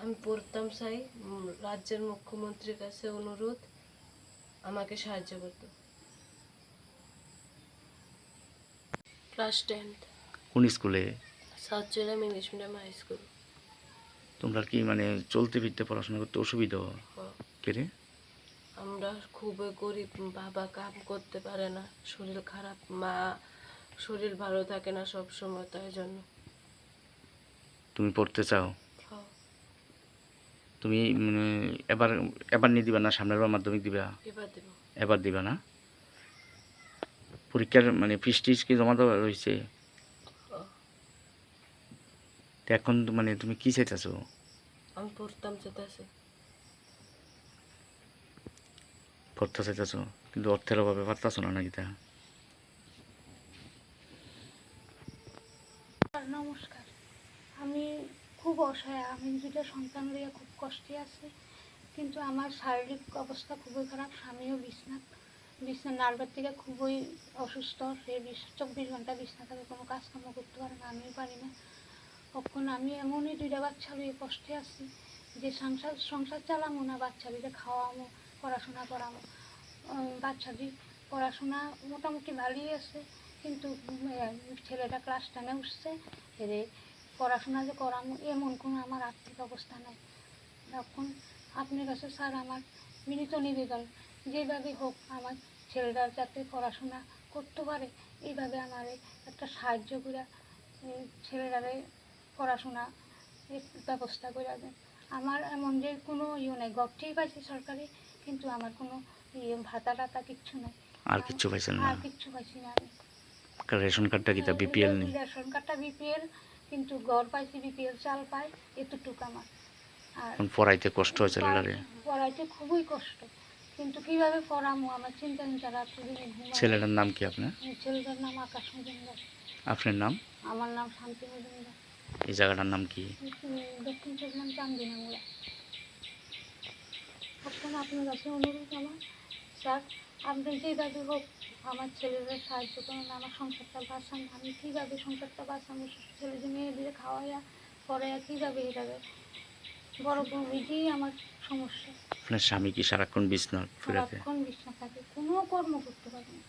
আমি পড়তাম চাই, রাজ্যের মুখ্যমন্ত্রীর কাছে অনুরোধ আমাকে সাহায্য করতো। Class 10th। কোন স্কুলে? South Chairam English medium high school. তোমরা কি মানে চলতে ফিরতে পড়াশোনা করতে অসুবিধা হয়? কেরে? আমরা খুবই গরিব, বাবা কাম করতে পারে না, শরীর খারাপ, মা শরীর ভালো থাকে না সব সময়, তাই জন্য। তুমি পড়তে চাও? হ্যাঁ। তুমি মানে এবার এবার নিয়ে দিবা না সামনের বার মাধ্যমিক দিবা? এবার দেব। এবার দিবা না? পরীক্ষার মানে ফিস টিস কি জমা দেওয়া রয়েছে? হ্যাঁ। তো এখন মানে তুমি কি চাইতেছো? আমি পড়তাম যেতেছে। পড়তে চাইতেছো কিন্তু অর্থের অভাবে পারতাছো না নাকি তা? নমস্কার, আমি খুব অসহায়। আমি দুটো সন্তান নিয়ে খুব কষ্টে আছি, কিন্তু আমার শারীরিক অবস্থা খুবই খারাপ। স্বামীও বিছনা নার্ভের থেকে খুবই অসুস্থ। সে 24 ঘন্টা বিছনা থাকে, কোনো কাজকর্ম করতে পারে না, আমিও পারি না। কখন আমি এমনই দুইটা বাচ্চা নিয়ে কষ্টে আছি যে সংসার চালামো না, বাচ্চা দিকে খাওয়ামো, পড়াশোনা করামো। বাচ্চাদের পড়াশোনা মোটামুটি ভালোই আছে, কিন্তু ছেলেটা ক্লাস 10-এ উঠছে, এরে পড়াশোনা যে করামো এমন কোনো আমার আর্থিক অবস্থা নেই। এখন আপনার কাছে স্যার আমার বিনীত নিবেদন, যেভাবে হোক আমার ছেলেটার যাতে পড়াশোনা করতে পারে, এইভাবে আমার একটা সাহায্য করে ছেলেটারে পড়াশোনা ব্যবস্থা করে দেন। আমার এমন যে কোনো নেই, গড়তেই পাইছি সরকারি, কিন্তু আমার কোনো ভাতা টাতা কিচ্ছু নেই। আর কিচ্ছু পাইছেন না? আর কিচ্ছু পাইছি না আমি। রেশন কার্ডটা কি তা বিপিএল নেই? রেশন কার্ডটা বিপিএল, কিন্তু ঘর পাইছি বিপিএল, চাল পাই, এতটুকু আমার। আর এখন পড়াইতে কষ্ট হয় ছেলেটারে? পড়াইতে খুবই কষ্ট, কিন্তু কিভাবে পড়ামো আমার চিন্তা রাত্রে দিনে ঘুমাই। ছেলেটার নাম কি আপনার? ছেলেটার নাম আকাশ মজুমদার। আপনার নাম? আমার নাম শান্তি মজুমদার। এই জায়গাটার নাম কি? দক্ষিণ চট্টগ্রাম চান্দিনামুড়া। এখন আপনার কাছে অনুরোধ আমার, স্যার আপনি যেভাবে হোক আমার ছেলেদের সাহায্য করুন, আমার সংসারটা বাঁচান। আমি কীভাবে সংসারটা বাঁচাবো? ছেলেদের মেয়েদের খাওয়াইয়া পড়াইয়া কীভাবে এটাবে বড় করবো, এটাই আমার সমস্যা। আপনার স্বামী কি সারাক্ষণ বিছনা পড়ে থাকে? সারাক্ষণ বিছনা থাকে, কোনো কর্ম করতে পারে না।